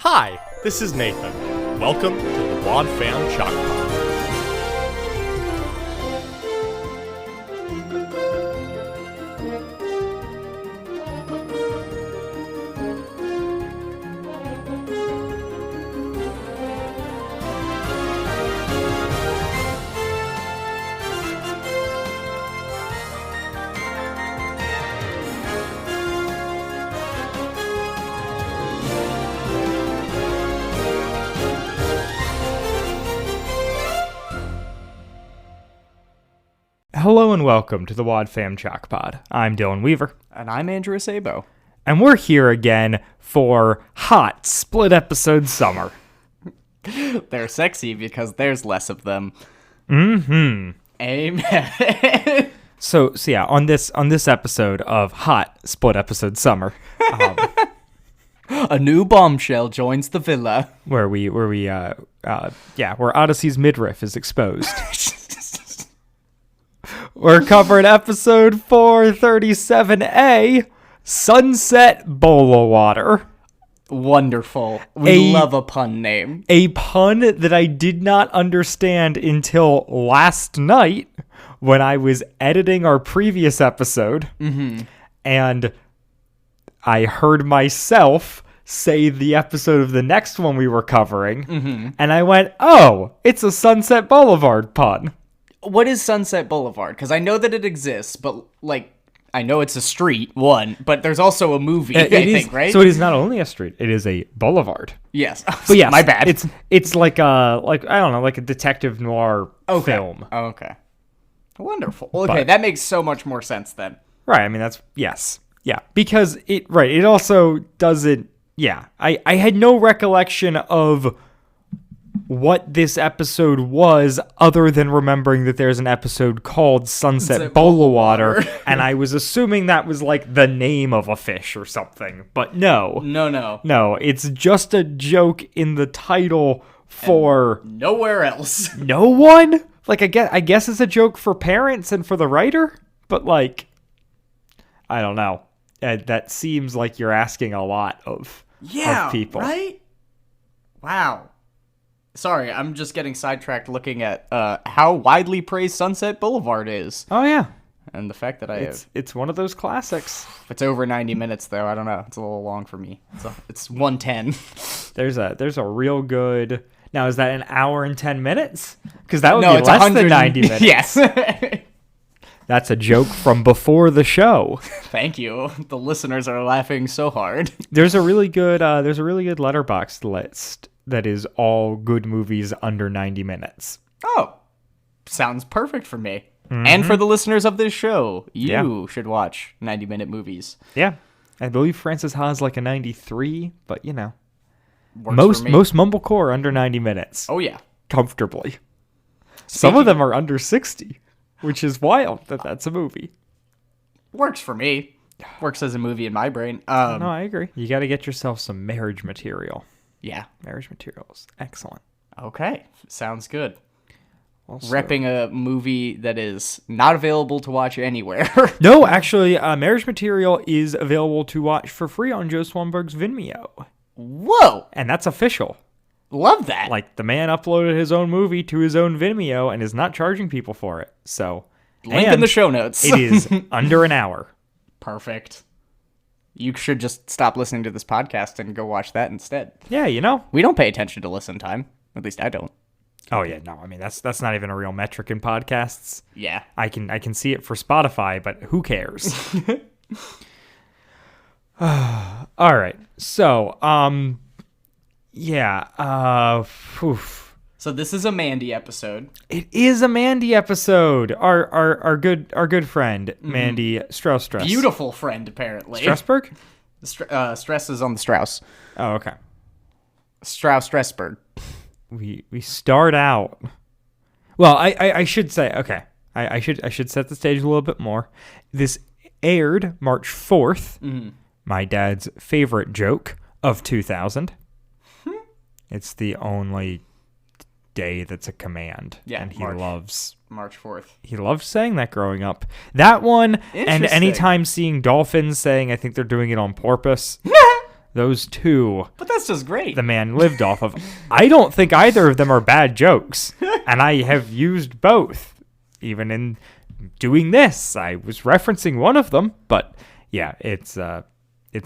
Hi, this is Nathan. Welcome to the Wad Fam Chalk Pod. Hello and welcome to the Wad Fam Chalk Pod. I'm Dylan Weaver. And I'm Andrew Sabo. And we're here again for hot split episode summer. They're sexy because there's less of them. Mm-hmm. Amen. So yeah, on this episode of hot split episode summer, A new bombshell joins the villa. where Odyssey's midriff is exposed. We're covering episode 437A, Sunset Bowlawater. Wonderful. We love a pun name. A pun that I did not understand until last night when I was editing our previous episode. Mm-hmm. And I heard myself say the episode of the next one we were covering. Mm-hmm. And I went, oh, it's a Sunset Boulevard pun. What is Sunset Boulevard? Because I know that it exists, but, I know it's a street, but there's also a movie, I think, right? So it is not only a street, it is a boulevard. Yes. But yes, my bad. It's like a detective noir film. Oh, okay. Wonderful. Okay, that makes so much more sense then. Right, I mean, yes. Yeah, because it also doesn't, I had no recollection of what this episode was other than remembering that there's an episode called Sunset Bowlawater, and I was assuming that was like the name of a fish or something, but no. No, it's just a joke in the title for... And nowhere else. No one? Like, I guess it's a joke for parents and for the writer, but I don't know. That seems like you're asking a lot of people. Right? Wow. Sorry, I'm just getting sidetracked looking at how widely praised Sunset Boulevard is. Oh, yeah. And the fact that It's one of those classics. It's over 90 minutes, though. I don't know. It's a little long for me. It's 110. There's a real good... Now, is that an hour and 10 minutes? Because that would be it's less than 90 minutes. Yes. That's a joke from before the show. Thank you. The listeners are laughing so hard. There's a really good Letterboxd list that is all good movies under 90 minutes. Oh, sounds perfect for me. Mm-hmm. And for the listeners of this show, you should watch 90-minute movies. Yeah. I believe Francis Ha's like a 93, but Works most mumblecore are under 90 minutes. Oh, yeah. Comfortably. Some of them are under 60, which is wild that that's a movie. Works for me. Works as a movie in my brain. No, I agree. You got to get yourself some marriage material. Yeah. Marriage materials. Excellent. Okay. Sounds good. Also, repping a movie that is not available to watch anywhere. No, actually, Marriage Material is available to watch for free on Joe Swanberg's Vimeo. Whoa! And that's official. Love that. Like, the man uploaded his own movie to his own Vimeo and is not charging people for it. So, link in the show notes. It is under an hour. Perfect. You should just stop listening to this podcast and go watch that instead. Yeah, we don't pay attention to listen time. At least I don't. Oh yeah, no. I mean that's not even a real metric in podcasts. Yeah. I can see it for Spotify, but who cares? All right. So, So this is a Mandy episode. It is a Mandy episode. Our good friend Mandy Strauss. Beautiful friend, apparently. Strasberg? Stress is on the Strauss. Oh, okay. Strasberg. We start out. Well, I should say, okay. I should set the stage a little bit more. This aired March 4th. Mm-hmm. My dad's favorite joke of 2000. It's the only day that's a command. Yeah, and he loves March 4th. He loved saying that growing up. That one, and anytime seeing dolphins saying, I think they're doing it on purpose. those two But that's just great. the man lived off of. I don't think either of them are bad jokes, and I have used both. Even in doing this, I was referencing one of them, but yeah, it's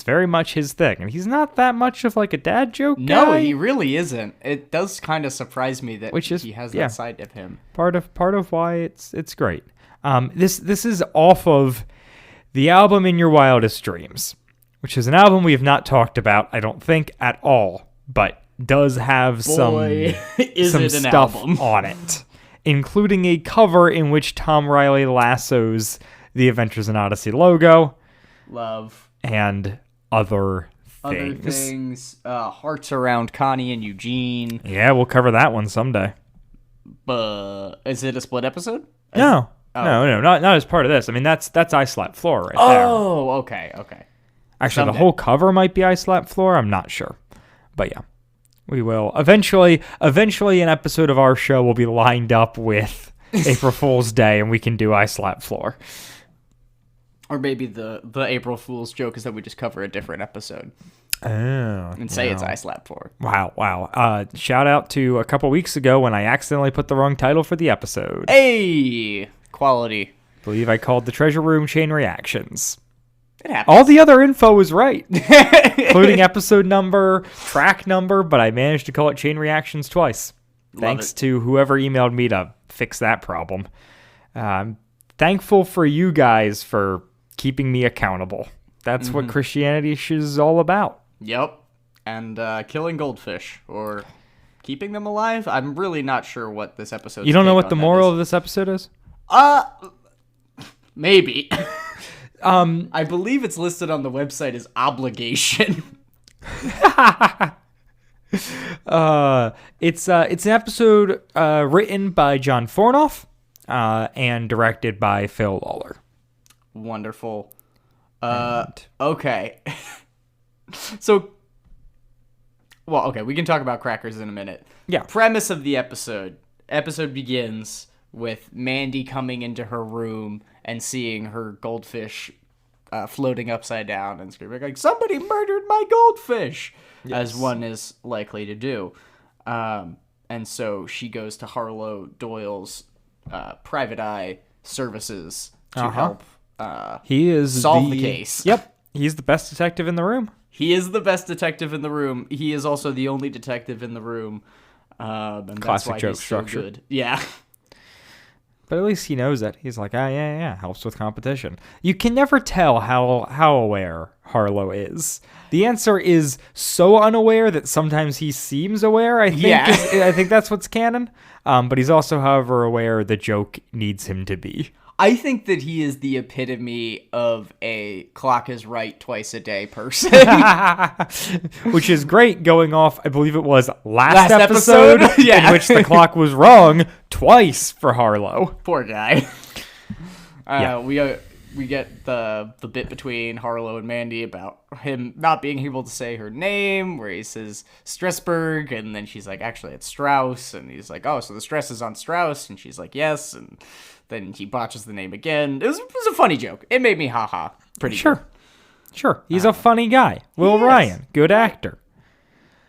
very much his thing, and he's not that much of like a dad joke No, guy. he really isn't. It does kind of surprise me that he has that side of him. Part of why it's great. This is off of the album In Your Wildest Dreams, which is an album we have not talked about, I don't think, at all, but does have some stuff on it, including a cover in which Tom Riley lassos the Adventures in Odyssey logo. Love. And other things. Hearts around Connie and Eugene. Yeah, we'll cover that one someday. Is it a split episode? No, not as part of this. I mean, that's I Slap Floor right there. Oh, okay. Actually, Someday. the whole cover might be I Slap Floor. I'm not sure. But yeah, we will. Eventually an episode of our show will be lined up with April Fool's Day, and we can do I Slap Floor. Or maybe the April Fool's joke is that we just cover a different episode. Oh. And say it's I Slap Floor. Wow. Shout out to a couple weeks ago when I accidentally put the wrong title for the episode. Hey! Quality. I believe I called the Treasure Room Chain Reactions. It happens. All the other info was right, including episode number, track number, but I managed to call it Chain Reactions twice. Thanks to whoever emailed me to fix that problem. I'm thankful for you guys for keeping me accountable. That's what Christianity is all about. Yep. And killing goldfish or keeping them alive. I'm really not sure what this episode is. You don't know what the moral of this episode is? Maybe. I believe it's listed on the website as obligation. It's an episode written by John Fornoff and directed by Phil Lawler. Wonderful. Okay. We can talk about crackers in a minute. Yeah. Premise of the episode. Episode begins with Mandy coming into her room and seeing her goldfish floating upside down and screaming like, "Somebody murdered my goldfish!" Yes. As one is likely to do. And so she goes to Harlow Doyle's private eye services to help solve the case. Yep. He's the best detective in the room. He is the best detective in the room. He is also the only detective in the room. And Classic that's why joke he's structure. So good. Yeah. But at least he knows it. He's like, yeah, helps with competition. You can never tell how aware Harlow is. The answer is so unaware that sometimes he seems aware, I think. Yeah. I think that's what's canon. But he's also, however, aware the joke needs him to be. I think that he is the epitome of a clock is right twice a day person. Which is great going off, I believe it was last episode yeah. in which the clock was wrong twice for Harlow. Poor guy. Yeah. We get the bit between Harlow and Mandy about him not being able to say her name, where he says Strasberg, and then she's like, actually, it's Strauss, and he's like, oh, so the stress is on Strauss, and she's like, yes, and then he botches the name again. It was a funny joke. It made me haha. Pretty Sure. good. Sure. He's a funny guy. Will Ryan, good actor.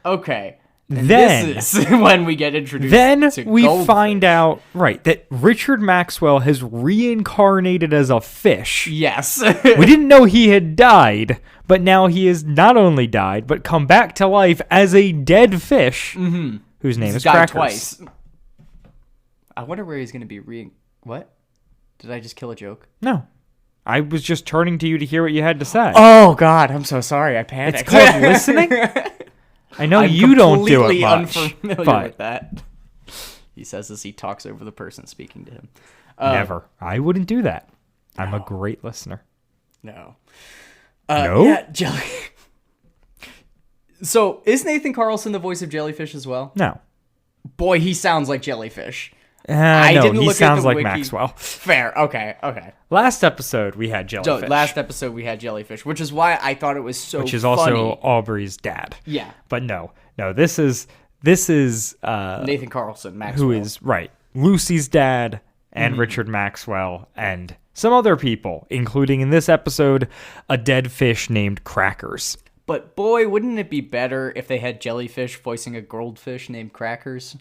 Okay. Then this is when we get introduced to we Goldfish. find out, right, that Richard Maxwell has reincarnated as a fish. Yes. We didn't know he had died, but now he has not only died, but come back to life as a dead fish, whose name is died Crackers. Twice. I wonder where he's going to be What? Did I just kill a joke? No. I was just turning to you to hear what you had to say. Oh, God. I'm so sorry. I panicked. It's called listening. I know you don't do it much. I'm completely unfamiliar with that. He says as he talks over the person speaking to him. Never. I wouldn't do that. I'm a great listener. No. No? Yeah, Jelly. So, is Nathan Carlson the voice of Jellyfish as well? No. Boy, he sounds like Jellyfish. No, he look at sounds the like wiki. Maxwell. Fair. Okay. Last episode, we had So, Jellyfish. last episode we had Jellyfish, which is why I thought it was so which is funny. also Aubrey's dad. Yeah. But no, this is Nathan Carlson, Maxwell. who is right. Lucy's dad and Richard Maxwell and some other people, including in this episode a dead fish named Crackers. But boy, wouldn't it be better if they had jellyfish voicing a goldfish named Crackers?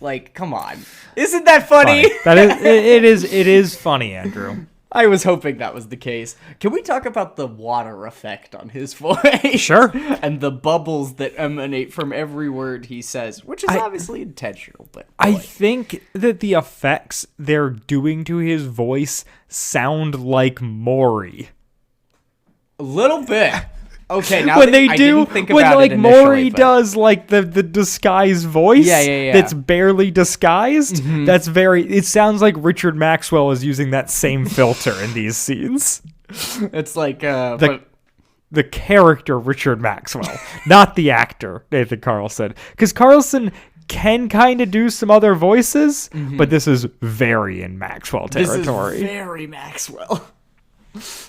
Like, come on. Isn't that funny? That is it is funny, Andrew. I was hoping that was the case. Can we talk about the water effect on his voice? Sure. And the bubbles that emanate from every word he says, which is obviously intentional. But boy. I think that the effects they're doing to his voice sound like Maury. A little bit. Okay, now When I didn't think when about like it initially, Maury but- does like the disguised voice that's barely disguised, that's it sounds like Richard Maxwell is using that same filter in these scenes. It's like The character Richard Maxwell, not the actor, Nathan Carlson. Because Carlson can kind of do some other voices, but this is very in Maxwell territory. This is very Maxwell.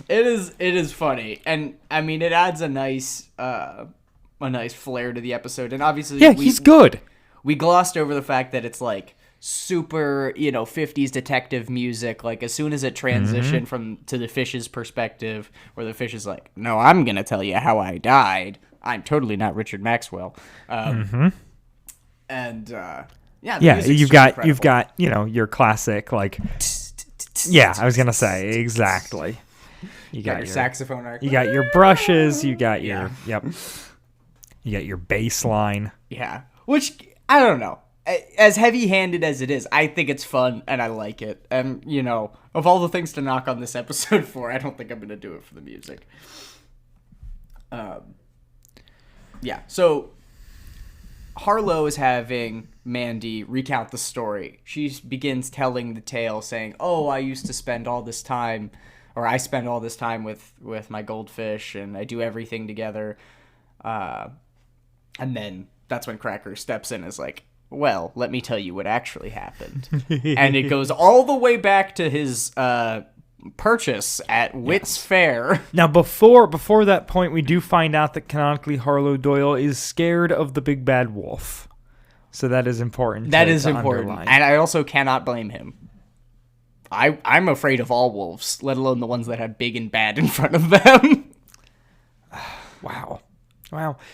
It is funny, and I mean it adds a nice flair to the episode, and obviously he's good. We glossed over the fact that it's like super 50s detective music. Like as soon as it transitioned to the fish's perspective, where the fish is like, "No, I'm gonna tell you how I died. I'm totally not Richard Maxwell." And you've got your classic like I was gonna say exactly. You got your saxophone arc. You got your brushes. You got your You got your bass line. Yeah, which I don't know. As heavy-handed as it is, I think it's fun and I like it. And of all the things to knock on this episode for, I don't think I'm gonna do it for the music. So Harlow is having Mandy recount the story. She begins telling the tale, saying, "Oh, I used to spend all this time." Or I spend all this time with my goldfish, and I do everything together. And then that's when Cracker steps in and is like, "Well, let me tell you what actually happened." And it goes all the way back to his purchase at Witt's Fair. Now, before that point, we do find out that canonically Harlow Doyle is scared of the big bad wolf. So that is important. That is important. Underline. And I also cannot blame him. I'm afraid of all wolves, let alone the ones that have big and bad in front of them. Wow.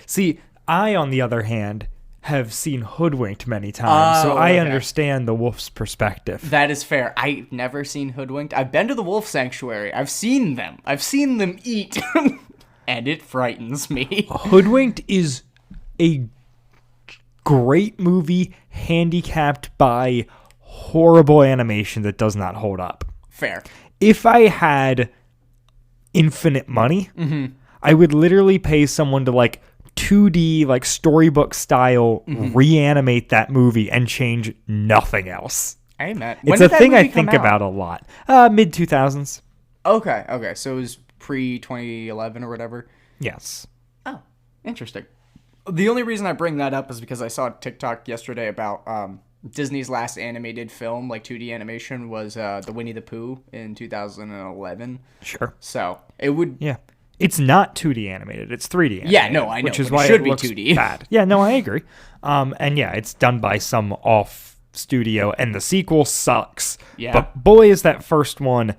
See, I, on the other hand, have seen Hoodwinked many times, so I understand the wolf's perspective. That is fair. I've never seen Hoodwinked. I've been to the wolf sanctuary. I've seen them. I've seen them eat. And it frightens me. Hoodwinked is a great movie handicapped by horrible animation that does not hold up. Fair. If I had infinite money, I would literally pay someone to 2D storybook style reanimate that movie and change nothing else. Amen. It's a thing I think about a lot. Mid 2000s. Okay. So it was pre 2011 or whatever. Yes. Oh, interesting. The only reason I bring that up is because I saw a TikTok yesterday about Disney's last animated film, 2D animation, was the Winnie the Pooh in 2011. Sure. So it would. Yeah. It's not 2D animated. It's 3D animated. Yeah, no, I know. Which is but why it should it be looks 2D. bad. Yeah, no, I agree. And yeah, it's done by some off studio, and the sequel sucks. Yeah. But boy, is that first one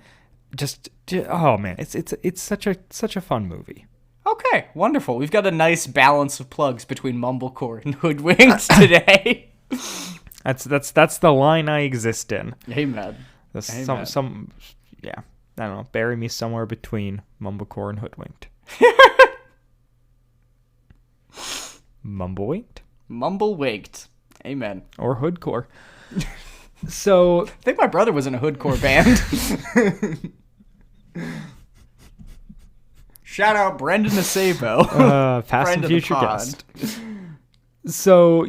just oh man, it's such a fun movie. Okay, wonderful. We've got a nice balance of plugs between Mumblecore and Hoodwinked today. That's the line I exist in. Amen. Some yeah. I don't know. Bury me somewhere between Mumblecore and Hoodwinked. Mumblewinked. Amen. Or Hoodcore. So I think my brother was in a Hoodcore band. Shout out Brendan Acebo. Past and future guest. So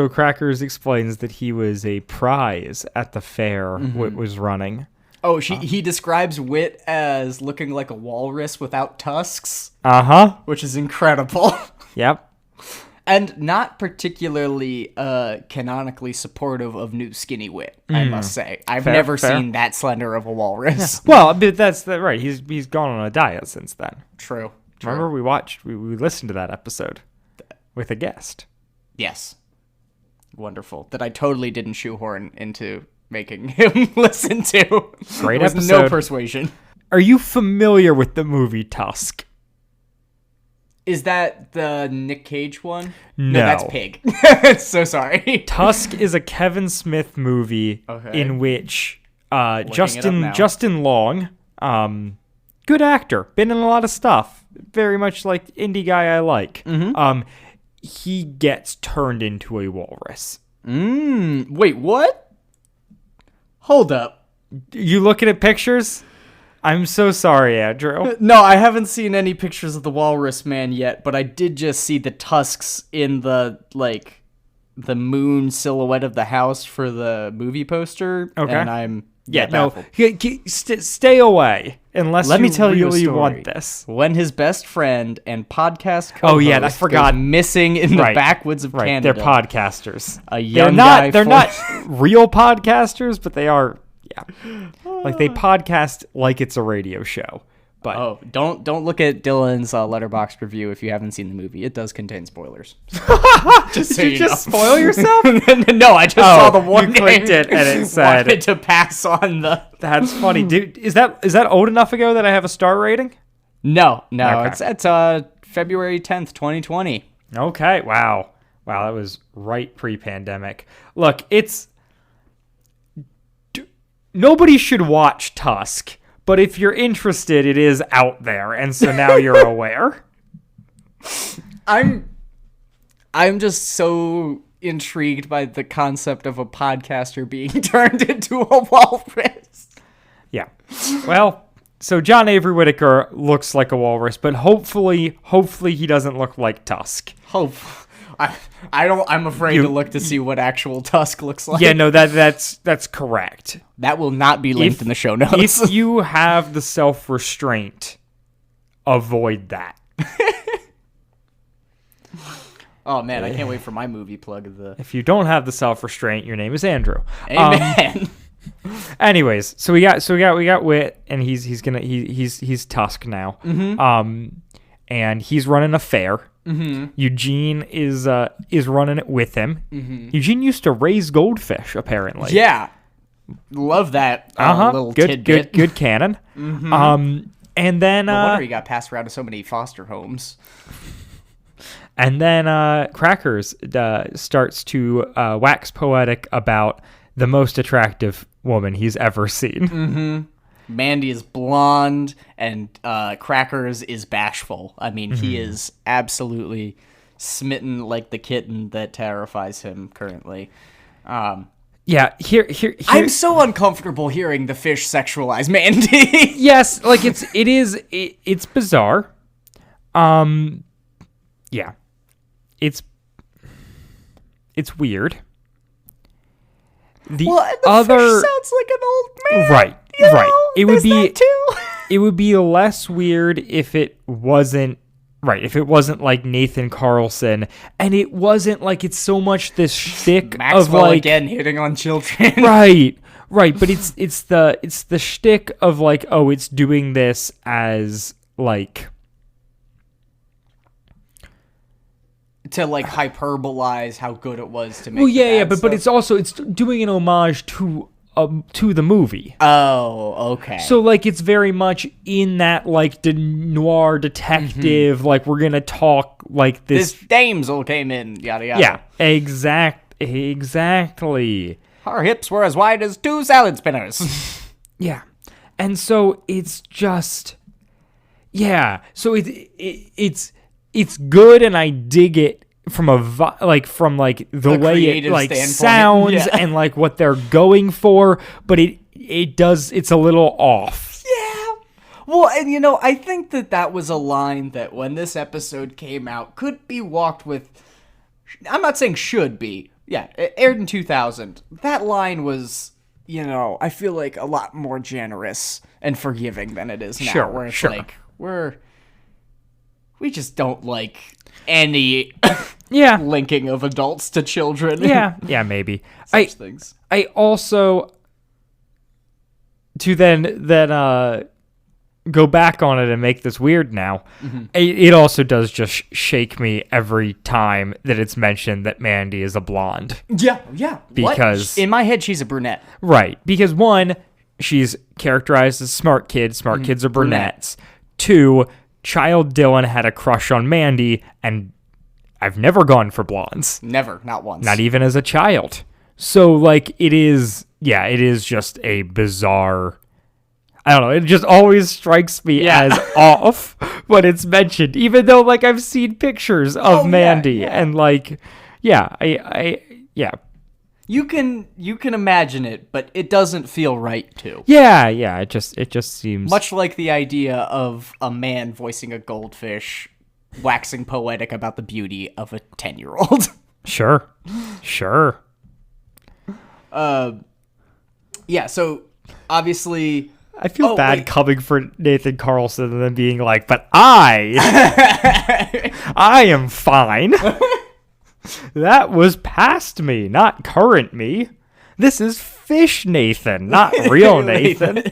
Crackers explains that he was a prize at the fair Witt was running. Oh, he describes Witt as looking like a walrus without tusks. Which is incredible. Yep. And not particularly canonically supportive of new skinny Witt, I must say. I've never seen that slender of a walrus. Yeah. Well, but that's right. He's gone on a diet since then. True. Remember we listened to that episode with a guest. Yes. Wonderful. That I totally didn't shoehorn into making him listen to. Great episode. No persuasion. Are you familiar with the movie Tusk? Is that the Nick Cage one? No. That's Pig. So sorry. Tusk is a Kevin Smith movie in which Justin Long, good actor, been in a lot of stuff, very much like indie guy I like. He gets turned into a walrus. Wait, what? Hold up. You looking at pictures? I'm so sorry, Andrew. No, I haven't seen any pictures of the Walrus Man yet, but I did just see the tusks in the moon silhouette of the house for the movie poster. Okay. And I'm baffled. Stay away unless Let you me tell you a really story. want this. When his best friend and podcast co-host I forgot. goes missing in the backwoods of Canada. They're podcasters. A young guy. They're not real podcasters, but they are. Yeah, like they podcast like it's a radio show. But don't look at Dylan's Letterboxd review if you haven't seen the movie. It does contain spoilers. Did you just spoil yourself? No, I just saw the warning. You clicked it and it said wanted to pass on the. That's funny, dude. Is that old enough ago that I have a star rating? No, Okay. it's February 10th, 2020. Okay, wow, that was right pre-pandemic. Look, nobody should watch Tusk. But if you're interested, it is out there, and so now you're aware. I'm just so intrigued by the concept of a podcaster being turned into a walrus. Yeah. Well, so John Avery Whittaker looks like a walrus, but hopefully he doesn't look like Tusk. I'm afraid to look to see what actual Tusk looks like. Yeah, no, that's correct. That will not be linked in the show notes. If you have the self-restraint, avoid that. Oh man, I can't wait for my movie plug of the. If you don't have the self-restraint, your name is Andrew. Amen. Anyways, so we got Wit, and he's Tusk now. And he's running a fair. Eugene is running it with him. Eugene used to raise goldfish, apparently. Yeah, love that little tidbit. Good canon. And then no wonder he got passed around to so many foster homes. And then Crackers starts to wax poetic about the most attractive woman he's ever seen. Mandy is blonde, and Crackers is bashful. I mean, he is absolutely smitten like the kitten that terrifies him currently. Yeah, here. I'm so uncomfortable hearing the fish sexualize Mandy. Yes, like it's bizarre. Yeah, it's weird. The other fish sounds like an old man. Right. It would be too. It would be less weird if it wasn't like Nathan Carlson, and it wasn't like it's so much this shtick Maxwell of like again hitting on children. Right. But it's the shtick of like, oh, it's doing this as like to like hyperbolize how good it was to make. Well, yeah, but it's doing an homage to the movie. Oh, okay. So like it's very much in that like noir detective, like we're gonna talk like this damsel came in, yada yada. Yeah, exactly. Her hips were as wide as 2 salad spinners. Yeah, and so it's just, yeah. So it's good, and I dig it from from the way it like sounds and like what they're going for, but it's a little off. Yeah. Well, and I think that was a line that when this episode came out could be walked with. I'm not saying should be. Yeah, it aired in 2000. That line was, I feel like a lot more generous and forgiving than it is now. Sure, where it's sure. like we just don't like any linking of adults to children. Yeah, maybe. Such things. I also to then go back on it and make this weird now. It also does just shake me every time that it's mentioned that Mandy is a blonde. Yeah. Because in my head she's a brunette. Right. Because one, she's characterized as a smart kid. Smart kids are brunettes. Two, child Dylan had a crush on Mandy, and I've never gone for blondes. Never, not once. Not even as a child. So, like, it is just a bizarre... I don't know, it just always strikes me as off when it's mentioned, even though, like, I've seen pictures of Mandy, and, like, I You can imagine it, but it doesn't feel right to. Yeah, it just seems... Much like the idea of a man voicing a goldfish, waxing poetic about the beauty of a 10-year-old. Sure. Yeah, so, obviously... I feel bad coming for Nathan Carlson and then being like, but I am fine. That was past me, not current me. This is fish Nathan, not real Nathan.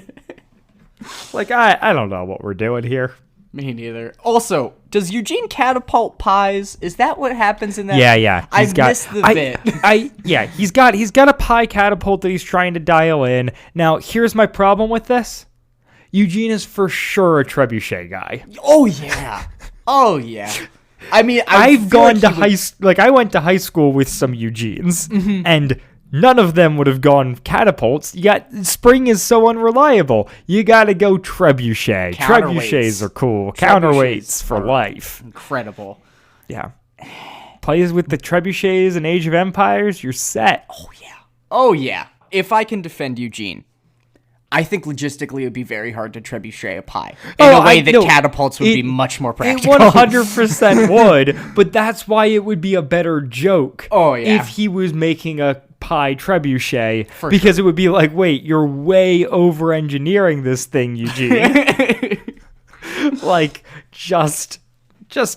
Like, I don't know what we're doing here. Me neither. Also, does Eugene catapult pies? Is that what happens in that? Yeah. I missed the bit. He's got a pie catapult that he's trying to dial in. Now, here's my problem with this. Eugene is for sure a trebuchet guy. Oh yeah. I mean, I went to high school with some Eugenes, and none of them would have gone catapults. Spring is so unreliable. You got to go trebuchet. Trebuchets are cool. Counterweights for life. Incredible. Yeah. Plays with the trebuchets and Age of Empires, you're set. Oh yeah. If I can defend Eugene, I think logistically it would be very hard to trebuchet a pie in a way that catapults would be much more practical. It 100% would, but that's why it would be a better joke if he was making a pie trebuchet, because it would be like, wait, you're way over-engineering this thing, Eugene. Like, just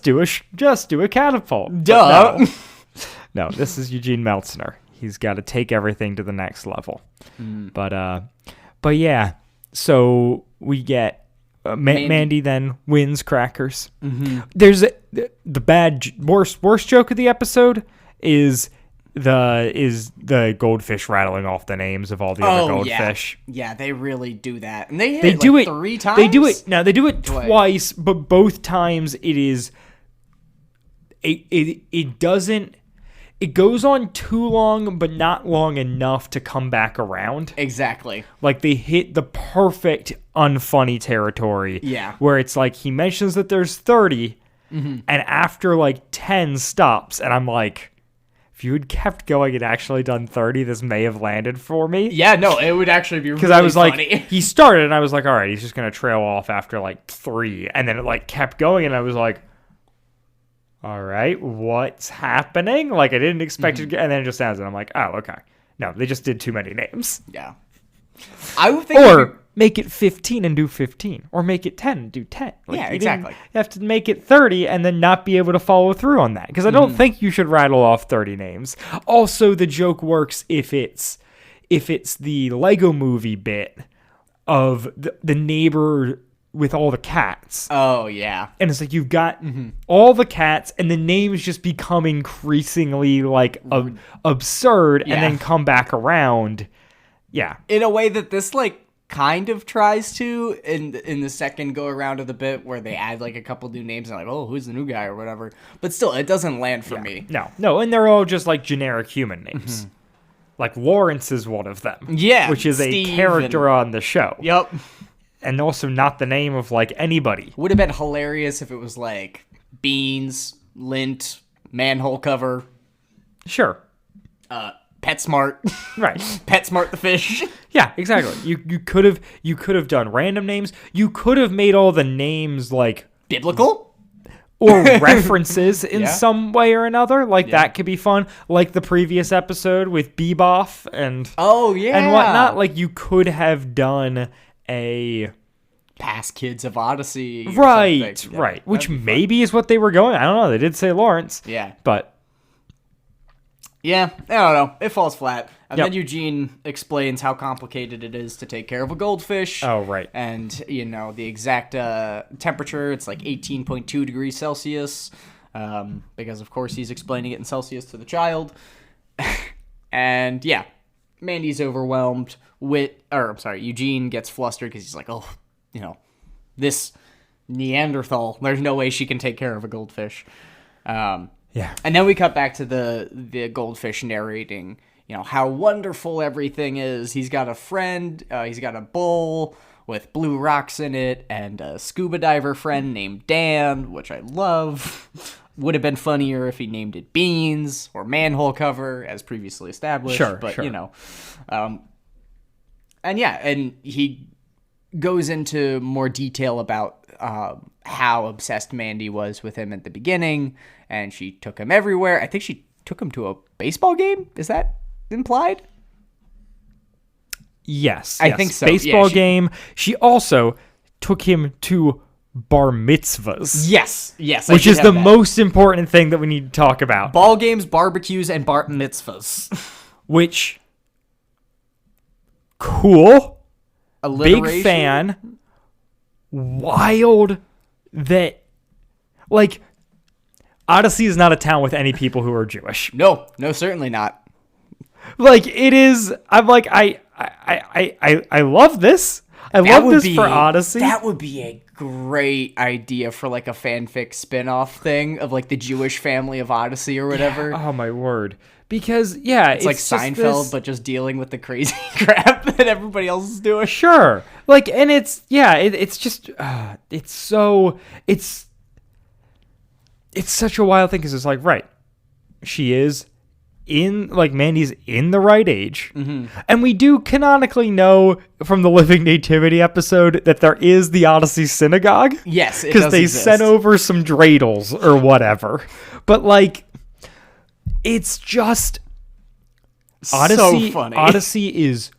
do a catapult. Duh. No, this is Eugene Meltzner. He's got to take everything to the next level. But yeah, so we get Mandy then wins crackers. There's the worst joke of the episode is the goldfish rattling off the names of all the other goldfish. Yeah, they really do that, and they do it 3 times. They do it twice, but both times it doesn't. It goes on too long, but not long enough to come back around. Exactly. Like, they hit the perfect unfunny territory. Yeah. Where it's like, he mentions that there's 30, and after, like, 10 stops, and I'm like, if you had kept going and actually done 30, this may have landed for me. Yeah, no, it would actually be really funny. Because I was like, he started, and I was like, all right, he's just going to trail off after, like, 3. And then it, like, kept going, and I was like, all right, what's happening? Like, I didn't expect it, and then it just ends, and I'm like, oh, okay. No, they just did too many names. Yeah. I would think... Or make it 15 and do 15. Or make it 10 and do 10. Like, yeah, exactly. You have to make it 30 and then not be able to follow through on that. Because I don't think you should rattle off 30 names. Also, the joke works if it's the Lego Movie bit of the neighbor with all the cats. Oh, yeah. And it's like, you've got all the cats, and the names just become increasingly, like, absurd, and then come back around. Yeah. In a way that this, like, kind of tries to in the second go around of the bit, where they add, like, a couple new names, and like, oh, who's the new guy or whatever. But still, it doesn't land for me. No, and they're all just, like, generic human names. Like, Lawrence is one of them. Yeah. Which is a character on the show. Yep. And also not the name of, like, anybody. Would have been hilarious if it was, like, Beans, Lint, Manhole Cover. Sure. PetSmart. Right. PetSmart the fish. Yeah, exactly. You could have done random names. You could have made all the names, like... biblical? Or references in some way or another. Like, that could be fun. Like the previous episode with Beboff and... Oh, yeah. And whatnot. Like, you could have done a... Past Kids of Odyssey. Right. Which maybe is what they were going. I don't know. They did say Lawrence. Yeah. But... yeah, I don't know. It falls flat. And then Eugene explains how complicated it is to take care of a goldfish. Oh, right. And, the exact temperature, it's like 18.2 degrees Celsius. Because, of course, he's explaining it in Celsius to the child. And, yeah, Mandy's overwhelmed. Eugene gets flustered because he's like, oh, this Neanderthal. There's no way she can take care of a goldfish. Yeah. And then we cut back to the goldfish narrating, how wonderful everything is. He's got a friend. He's got a bowl with blue rocks in it, and a scuba diver friend named Dan, which I love. Would have been funnier if he named it Beans or Manhole Cover, as previously established. Sure. And he goes into more detail about how obsessed Mandy was with him at the beginning, and she took him everywhere. I think she took him to a baseball game. Is that implied? Yes. I think so. Baseball game. She also took him to bar mitzvahs. Yes. Which is the most important thing that we need to talk about. Ball games, barbecues, and bar mitzvahs. Which, cool. Alliteration? Big fan. Wild that, like, Odyssey is not a town with any people who are Jewish. No, certainly not. Like, it is, I'm like, I love this. I love this for Odyssey. That would be a great idea for, like, a fanfic spin-off thing of, like, the Jewish family of Odyssey or whatever. Yeah. Oh, my word. Because, yeah, it's like Seinfeld, but just dealing with the crazy crap that everybody else is doing. Sure. Like, and it's just, it's such a wild thing because it's like, right, she is Mandy's in the right age. Mm-hmm. And we do canonically know from the Living Nativity episode that there is the Odyssey synagogue. Yes, because they sent over some dreidels or whatever. But, like, it's just Odyssey. So funny. Odyssey is,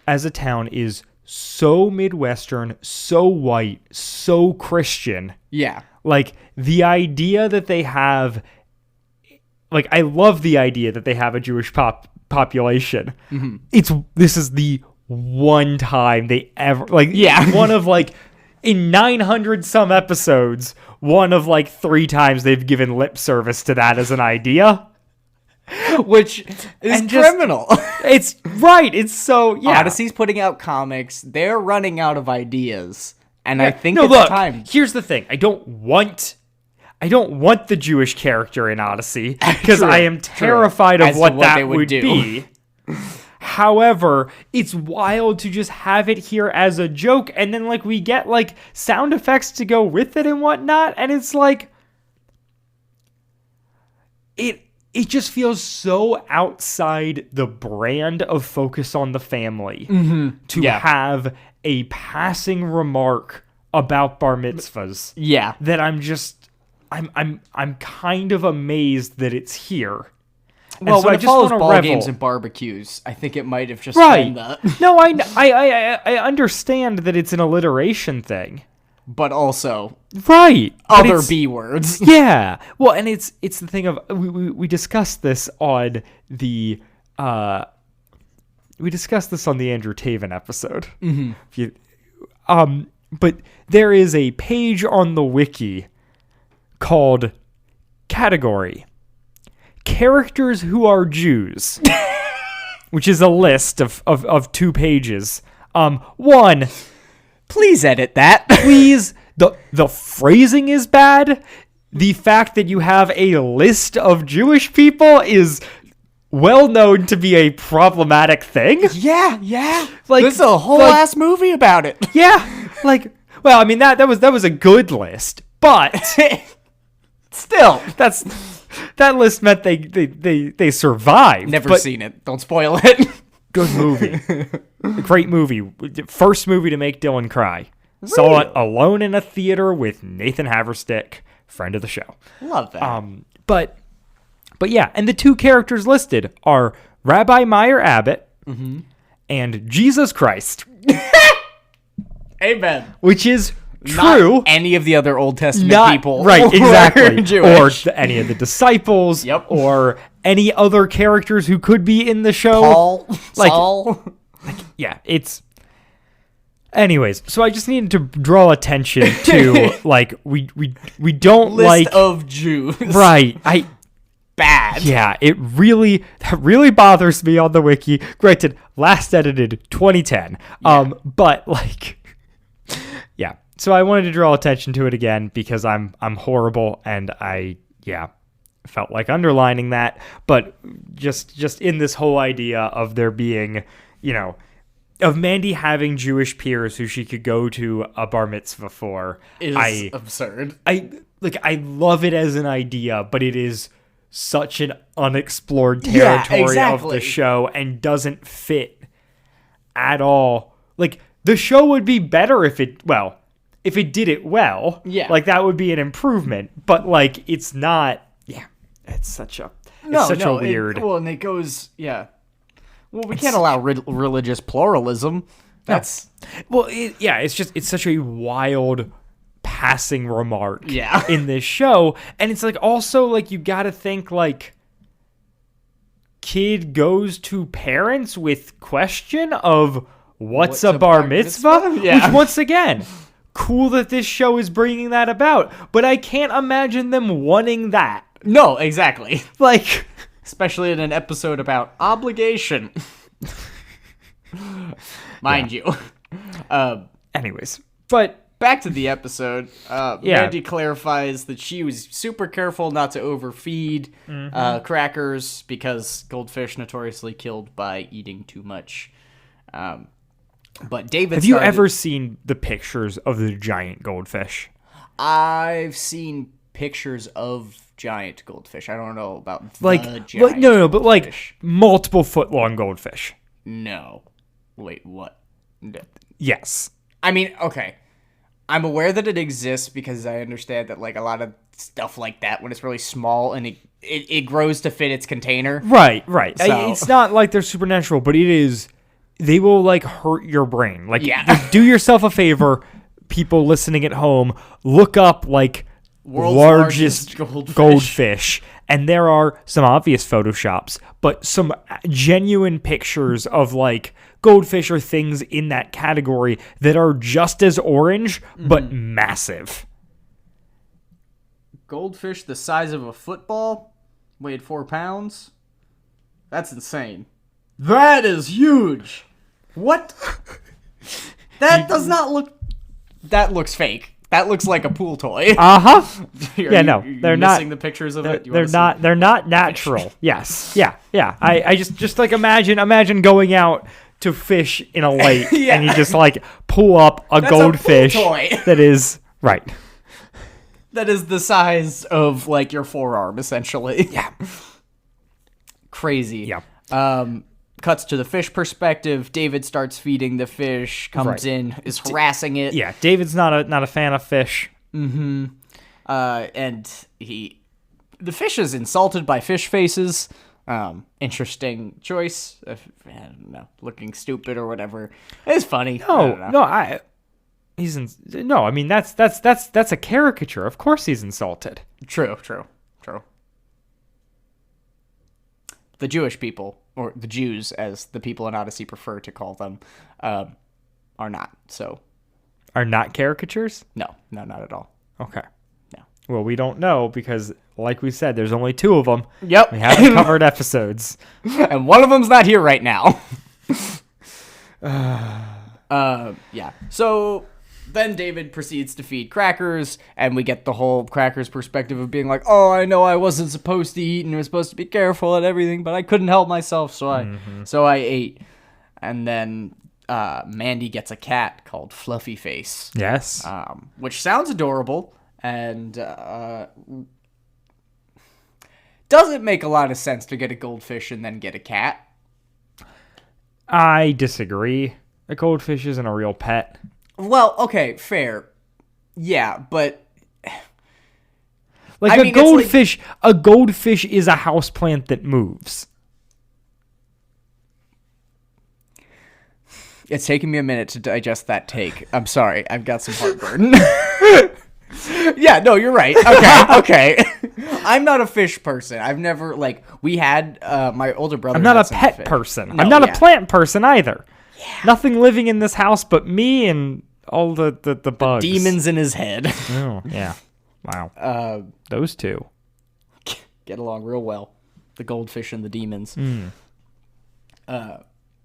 as a town, is so Midwestern, so white, so Christian. Yeah. Like, the idea that they have, like, I love the idea that they have a Jewish population. Mm-hmm. This is the one time they ever, like, one of, like, in 900 some episodes, one of, like, 3 times they've given lip service to that as an idea. Which is criminal. It's right. It's so, yeah. Odyssey's putting out comics. They're running out of ideas. And I think it's time. Here's the thing. I don't want the Jewish character in Odyssey because I am terrified of what that would be. However, it's wild to just have it here as a joke, and then, like, we get, like, sound effects to go with it and whatnot, and it's like it just feels so outside the brand of Focus on the Family to have a passing remark about bar mitzvahs. Yeah. That I'm kind of amazed that it's here. Well, when it follows ball games and barbecues, I think it might have just been that. No, I understand that it's an alliteration thing. But also other B words. Yeah. Well, and it's the thing of we discussed this on the Andrew Taven episode. Mm-hmm. But there is a page on the wiki called Category Characters Who Are Jews, which is a list of 2 pages. One, please edit that. Please. The phrasing is bad. The fact that you have a list of Jewish people is well known to be a problematic thing. Yeah. Like, there's a whole ass movie about it. Yeah. Like, well, I mean that was a good list, but still, that list meant they survived. Never seen it. Don't spoil it. Good movie. Great movie. First movie to make Dylan cry. Really? Saw it alone in a theater with Nathan Haverstick, friend of the show. Love that. But yeah, and the 2 characters listed are Rabbi Meyer Abbott and Jesus Christ. Amen. Which is true. Not any of the other Old Testament people. Right, exactly. Jewish. Or any of the disciples. Yep. Or any other characters who could be in the show. Paul. Saul. Yeah, it's... Anyways, so I just needed to draw attention to, like, we don't List of Jews. Right. Bad. Yeah, that really bothers me on the wiki. Granted, last edited 2010. Yeah. But, like... Yeah. So I wanted to draw attention to it again because I'm horrible, and I felt like underlining that. But just in this whole idea of there being, of Mandy having Jewish peers who she could go to a bar mitzvah for, is absurd. I love it as an idea, but it is such an unexplored territory of the show and doesn't fit at all. Like, the show would be better if it did it well. Yeah. Like, that would be an improvement. But, like, it's not. Yeah. It's such a weird. And it goes. Yeah. Well, we can't allow religious pluralism. That's. Well, it's such a wild passing remark in this show. And it's, like, also, like, you got to think, like, kid goes to parents with question of what's a bar mitzvah? Yeah. Which, once again, cool that this show is bringing that about, but I can't imagine them wanting that. No, exactly. Like, especially in an episode about obligation. Mind you. Anyways, but back to the episode. Mandy clarifies that she was super careful not to overfeed crackers because goldfish notoriously killed by eating too much. But David, have you ever seen the pictures of the giant goldfish? I've seen pictures of giant goldfish. I don't know about but goldfish. Multiple foot long goldfish. No. Wait, what? No. Yes. I mean, okay. I'm aware that it exists because I understand that, like, a lot of stuff like that, when it's really small and it grows to fit its container. Right. So. It's not like they're supernatural, but it is. They will, like, hurt your brain. Like, do yourself a favor, people listening at home, look up, like, world's largest goldfish. And there are some obvious photoshops, but some genuine pictures of, like, goldfish or things in that category that are just as orange, but massive. Goldfish the size of a football, weighed 4 pounds. That's insane. That is huge. What? That does not look. That looks fake. That looks like a pool toy. Yeah, no, they're not. Missing the pictures of it. They're not. They're not natural. Yes. Yeah. I just like imagine going out to fish in a lake and you just like pull up a goldfish a pool toy. that is right. That is the size of like your forearm, essentially. Yeah. Crazy. Yeah. Cuts to the fish perspective. David starts feeding the fish, comes in, is harassing it. Yeah, David's not a fan of fish. Mm-hmm. And the fish is insulted by fish faces. Interesting choice. I don't know, looking stupid or whatever. It's funny. I mean that's a caricature. Of course he's insulted. True. The Jewish people, or the Jews, as the people in Odyssey prefer to call them, are not. So, are not caricatures? No, not at all. Okay. No. Well, we don't know because, like we said, there's only 2 of them. Yep. We haven't covered episodes, and one of them's not here right now. Yeah. So then David proceeds to feed crackers, and we get the whole crackers perspective of being like, oh, I know I wasn't supposed to eat and I was supposed to be careful and everything, but I couldn't help myself, so I ate. And then Mandy gets a cat called Fluffy Face. Yes. Which sounds adorable and doesn't make a lot of sense to get a goldfish and then get a cat. I disagree. A goldfish isn't a real pet. Well, okay, fair. Yeah, but a goldfish is a houseplant that moves. It's taking me a minute to digest that take. I'm sorry. I've got some heartburn. Yeah, no, you're right. Okay. I'm not a fish person. I've never, we had, my older brother. I'm not a pet person. No, I'm not a plant person either. Yeah. Nothing living in this house but me and all the bugs. The demons in his head. Oh, yeah. Wow. Those 2. Get along real well. The goldfish and the demons.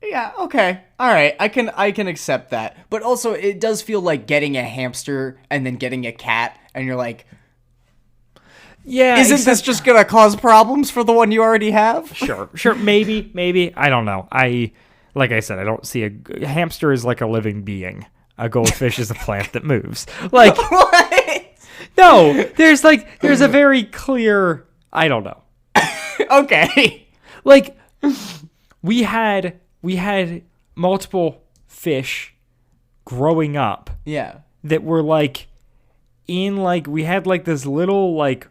Yeah, okay. All right. I can accept that. But also it does feel like getting a hamster and then getting a cat and you're like, Yeah. isn't this just going to cause problems for the one you already have? Sure. Maybe. I don't know. Like I said, I don't see a hamster is like a living being. A goldfish is a plant that moves. Like, What? no, there's a very clear, I don't know. Okay. Like, we had multiple fish growing up Yeah. that were like in like, we had like this little like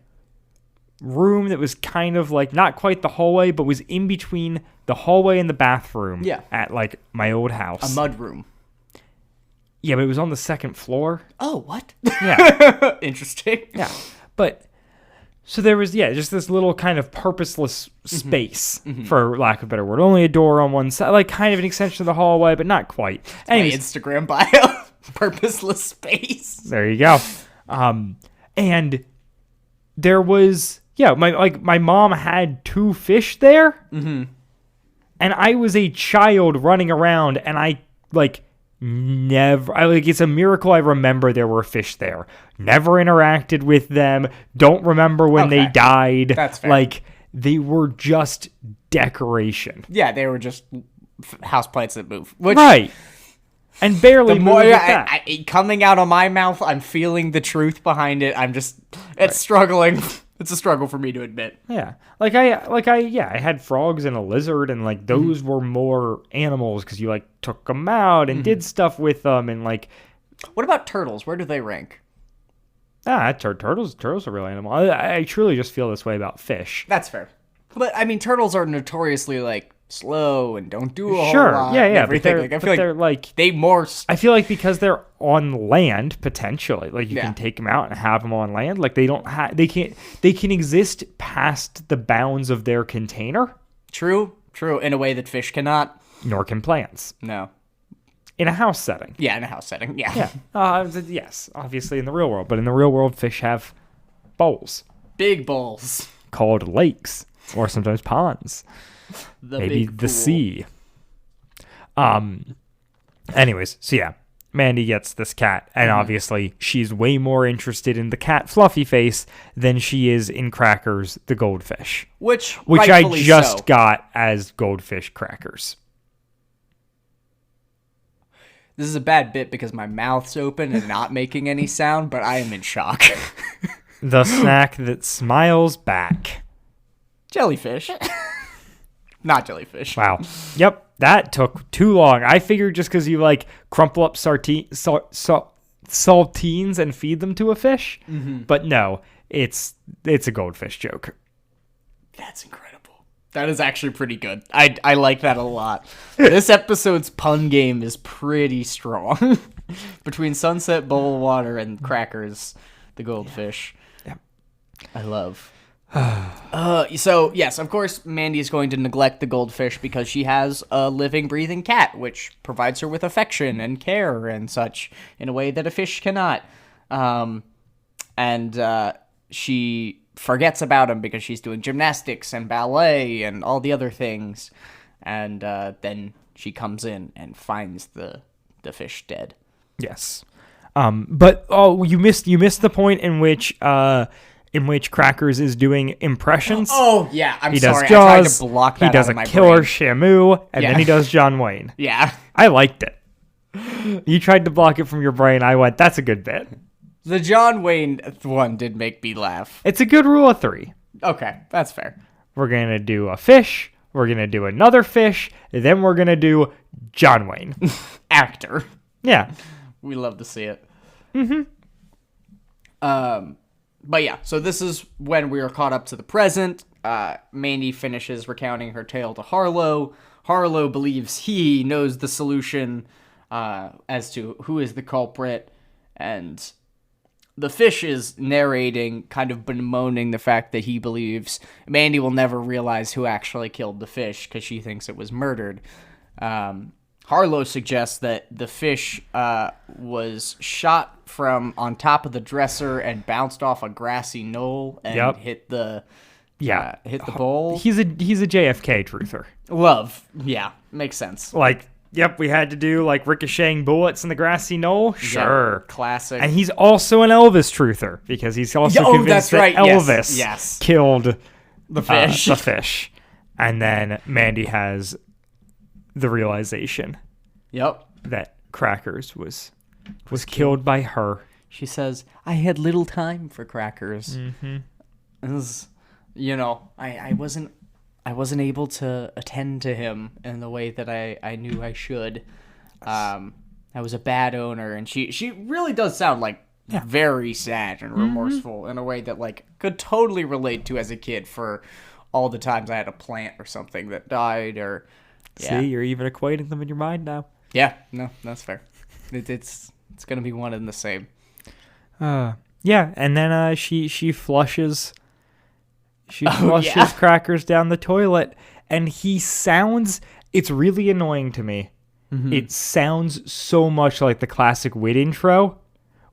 room that was kind of like not quite the hallway, but was in between the hallway and the bathroom. Yeah. At like my old house. A mud room. Yeah, but it was on the second floor. Oh, what? Yeah. Interesting. Yeah. But so there was, just this little kind of purposeless space, for lack of a better word. Only a door on one side, like kind of an extension of the hallway, but not quite. My Anyways, Instagram bio. Purposeless space. there you go. And there was, my mom had 2 fish there. Mm-hmm. And I was a child running around, and I it's a miracle I remember there were fish there. Never interacted with them. Don't remember when they died. That's fair. Like, they were just decoration. Yeah, they were just houseplants that move. Which, Right. And barely the more moved at that. coming out of my mouth, I'm feeling the truth behind it. I'm just, it's struggling. It's a struggle for me to admit. Yeah. I had frogs and a lizard, and like those were more animals because you like took them out and did stuff with them, and like. What about turtles? Where do they rank? Turtles are real animal. I truly just feel this way about fish. That's fair. But I mean, turtles are notoriously like slow and don't do a whole lot. Yeah. And everything. But they're like they more. I feel like because they're on land potentially, like you Yeah. can take them out and have them on land. Like they can exist past the bounds of their container. True. In a way that fish cannot. Nor can plants No. in a house setting. Yeah, in a house setting. Yeah. Yes, obviously in the real world, but in the real world, fish have bowls Big bowls. called lakes or sometimes ponds. Maybe big the pool. sea. Anyways, so yeah, Mandy gets this cat, and obviously she's way more interested in the cat Fluffy Face than she is in Crackers the goldfish, Which I rightfully just so. got as goldfish crackers. This is a bad bit because my mouth's open and not making any sound, but I am in shock. The snack that smiles back. Jellyfish. Not jellyfish. Wow. Yep, that took too long. I figured just because you like crumple up saltines and feed them to a fish, but no, it's a goldfish joke. That's incredible. That is actually pretty good. I like that a lot. This episode's pun game is pretty strong. Between Sunset Bowlawater and Crackers, the goldfish. Yeah. I love. So, yes, of course, Mandy is going to neglect the goldfish because she has a living, breathing cat, which provides her with affection and care and such in a way that a fish cannot. She forgets about him because she's doing gymnastics and ballet and all the other things. And then she comes in and finds the fish dead. Yes. But you missed the point in which Crackers is doing impressions. Oh, yeah. I'm he sorry. does Jaws, I tried to block that he does out of a my killer brain. Shamu, and Yeah. then he does John Wayne. Yeah. I liked it. You tried to block it from your brain. I went, that's a good bit. The John Wayne one did make me laugh. It's a good rule of 3. Okay, that's fair. We're going to do a fish. We're going to do another fish. And then we're going to do John Wayne. Actor. Yeah. We love to see it. Mm-hmm. But yeah, so this is when we are caught up to the present. Mandy finishes recounting her tale to Harlow. Harlow believes he knows the solution as to who is the culprit. And the fish is narrating, kind of bemoaning the fact that he believes Mandy will never realize who actually killed the fish because she thinks it was murdered. Harlow suggests that the fish was shot from on top of the dresser and bounced off a grassy knoll and hit the Yeah. Hit the bowl. He's a JFK truther. Love. Yeah, makes sense. Like, yep, we had to do like ricocheting bullets in the grassy knoll. Sure. Yeah, classic. And he's also an Elvis truther because he's also convinced that Elvis killed the fish. The fish. And then Mandy has the realization that Crackers was killed by her. She says, I had little time for Crackers. Mm-hmm. It was, I wasn't able to attend to him in the way that I knew I should. I was a bad owner, and she really does sound like very sad and remorseful in a way that like could totally relate to as a kid for all the times I had a plant or something that died or. Yeah. See, you're even equating them in your mind now. Yeah, no, that's fair. It's gonna be one and the same. Yeah, and then she flushes Crackers down the toilet, and he sounds. It's really annoying to me. Mm-hmm. It sounds so much like the classic Wit intro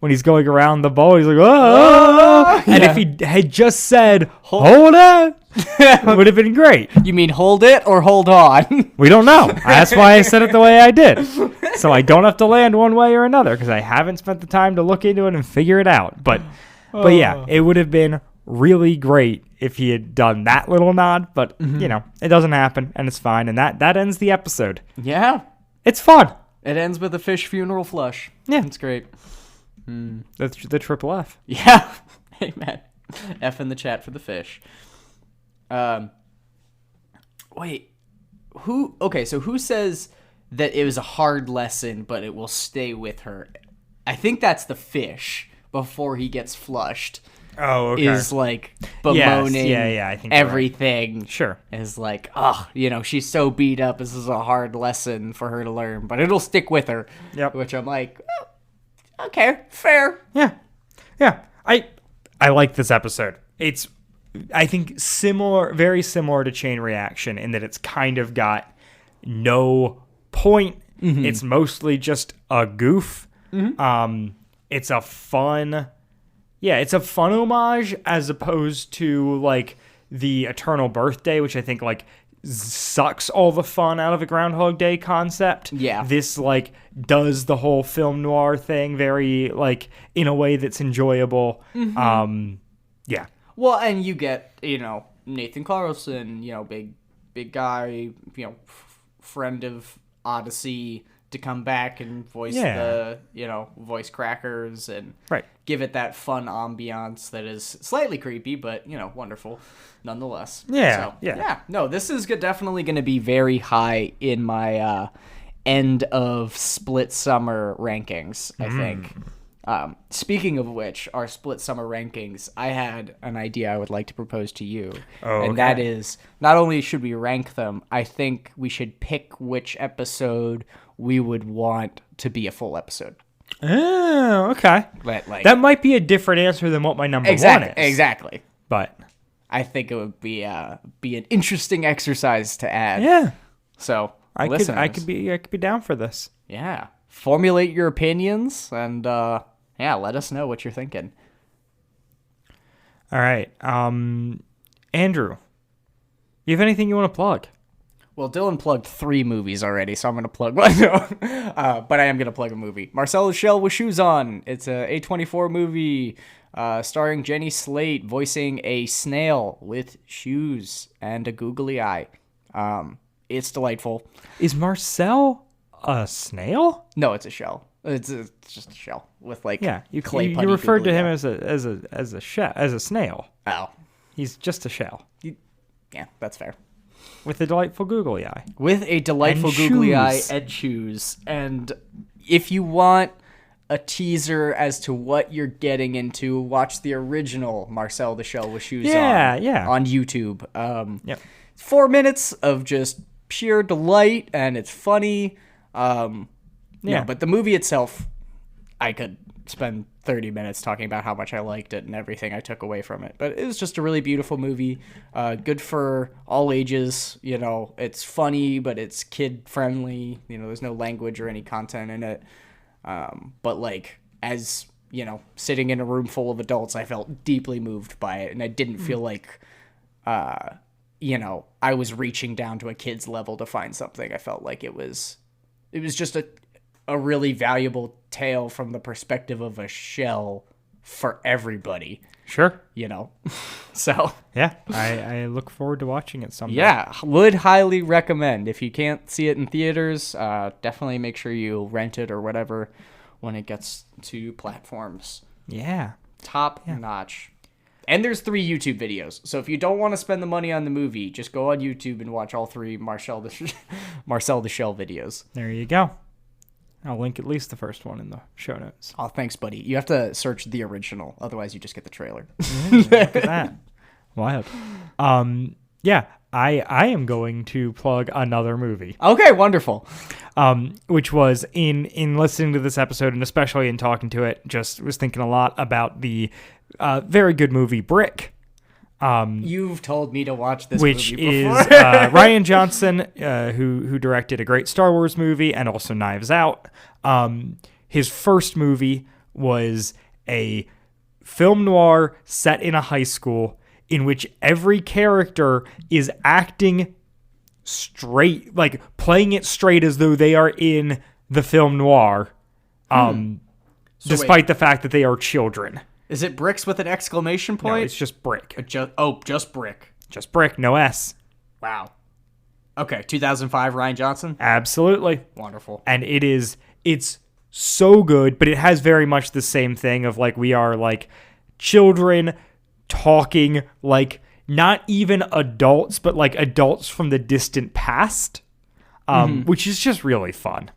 when he's going around the bowl. He's like, oh, and if he had just said, "Hold it," it would have been great. You mean hold it or hold on? We don't know. That's why I said it the way I did. So I don't have to land one way or another because I haven't spent the time to look into it and figure it out. But yeah, it would have been really great if he had done that little nod. But, it doesn't happen, and it's fine. And that ends the episode. Yeah. It's fun. It ends with a fish funeral flush. Yeah. It's great. That's the triple F. Yeah. Amen. F in the chat for the fish. Wait. Who says that it was a hard lesson, but it will stay with her? I think that's the fish before he gets flushed. Oh, okay. Is like bemoaning I think everything. Right. Sure. Is like, she's so beat up. This is a hard lesson for her to learn, but it'll stick with her. Yep. Which I'm like, okay, fair. Yeah. Yeah. I like this episode. It's, I think, very similar to Chain Reaction in that it's kind of got no point. Mm-hmm. It's mostly just a goof. Mm-hmm. It's a fun homage as opposed to like the Eternal Birthday, which I think like sucks all the fun out of a Groundhog Day concept. Yeah. This like does the whole film noir thing very like in a way that's enjoyable. Mm-hmm. Yeah. Well, and you get, Nathan Carlson, big guy, friend of Odyssey to come back and voice voice Crackers and give it that fun ambiance that is slightly creepy, but, wonderful nonetheless. Yeah. So, yeah. No, this is definitely going to be very high in my end of split summer rankings, I think. Speaking of which, our split summer rankings, I had an idea I would like to propose to you. And that is, not only should we rank them, I think we should pick which episode we would want to be a full episode. Oh, okay. But, that might be a different answer than what my number one is. Exactly. But I think it would be an interesting exercise to add. Yeah. So, I could be down for this. Yeah. Formulate your opinions and let us know what you're thinking. All right. Andrew, you have anything you want to plug? Well, Dylan plugged 3 movies already, so I'm going to plug one. But I am going to plug a movie. Marcel the Shell with Shoes On. It's a A24 movie starring Jenny Slate voicing a snail with shoes and a googly eye. It's delightful. Is Marcel a snail? No, it's a shell. It's just a shell with clay putty. You referred to him as a snail. Oh, he's just a shell. Yeah, that's fair. With a delightful googly eye. With a delightful googly eye and shoes. And if you want a teaser as to what you're getting into, watch the original Marcel the Shell with Shoes on YouTube. 4 minutes of just pure delight, and it's funny. But the movie itself, I could spend 30 minutes talking about how much I liked it and everything I took away from it. But it was just a really beautiful movie. Good for all ages. It's funny, but it's kid friendly. There's no language or any content in it. But as sitting in a room full of adults, I felt deeply moved by it, and I didn't feel like I was reaching down to a kid's level to find something. I felt like it was just a really valuable tale from the perspective of a shell for everybody. Sure. So Yeah, I look forward to watching it someday. yeah, would highly recommend. If you can't see it in theaters, definitely make sure you rent it or whatever when it gets to platforms. Yeah. Top notch. And there's 3 YouTube videos. So if you don't want to spend the money on the movie, just go on YouTube and watch all 3 Marcel the Shell videos. There you go. I'll link at least the first one in the show notes. Oh, thanks, buddy. You have to search the original. Otherwise, you just get the trailer. Look at that. Wild. Yeah, I am going to plug another movie. Okay, wonderful. Which was in listening to this episode and especially in talking to it, just was thinking a lot about the very good movie Brick. You've told me to watch this which movie before. is Rian Johnson, who directed a great Star Wars movie and also Knives Out. His first movie was a film noir set in a high school in which every character is acting straight, like playing it straight as though they are in the film noir, despite the fact that they are children. Is it Bricks with an exclamation point? No, it's just Brick. Just Brick. Just Brick, no S. Wow. Okay, 2005, Rian Johnson? Absolutely. Wonderful. And it's so good, but it has very much the same thing of like we are like children talking like not even adults, but like adults from the distant past, which is just really fun.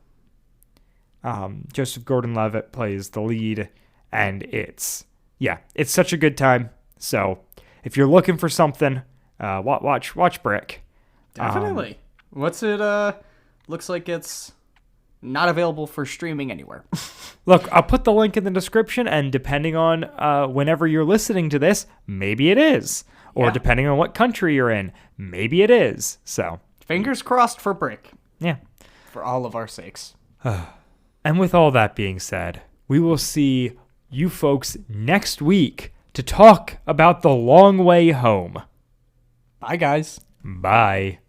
Joseph Gordon-Levitt plays the lead, and it's such a good time. So if you're looking for something, watch Brick. Definitely. What's it? Looks like it's not available for streaming anywhere. Look, I'll put the link in the description, and depending on whenever you're listening to this, maybe it is. Or depending on what country you're in, maybe it is. So fingers crossed for Brick. Yeah. For all of our sakes. And with all that being said, we will see you folks next week to talk about The Long Way Home. Bye, guys. Bye.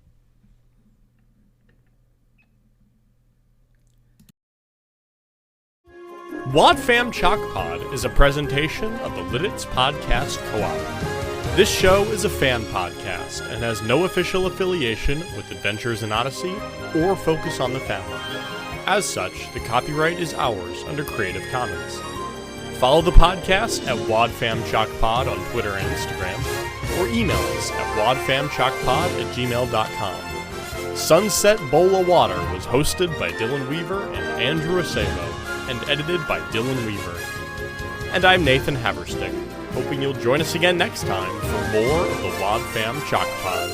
Wad Fam Chalk Pod is a presentation of the Lidditz Podcast Co-op. This show is a fan podcast and has no official affiliation with Adventures in Odyssey or Focus on the Family. As such, the copyright is ours under Creative Commons. Follow the podcast at WadFamChalkPod on Twitter and Instagram, or email us at wadfamchalkpod@gmail.com. Sunset Bowlawater was hosted by Dylan Weaver and Andrew Acebo, and edited by Dylan Weaver. And I'm Nathan Haverstick, hoping you'll join us again next time for more of the Wad Fam Chalk Pod.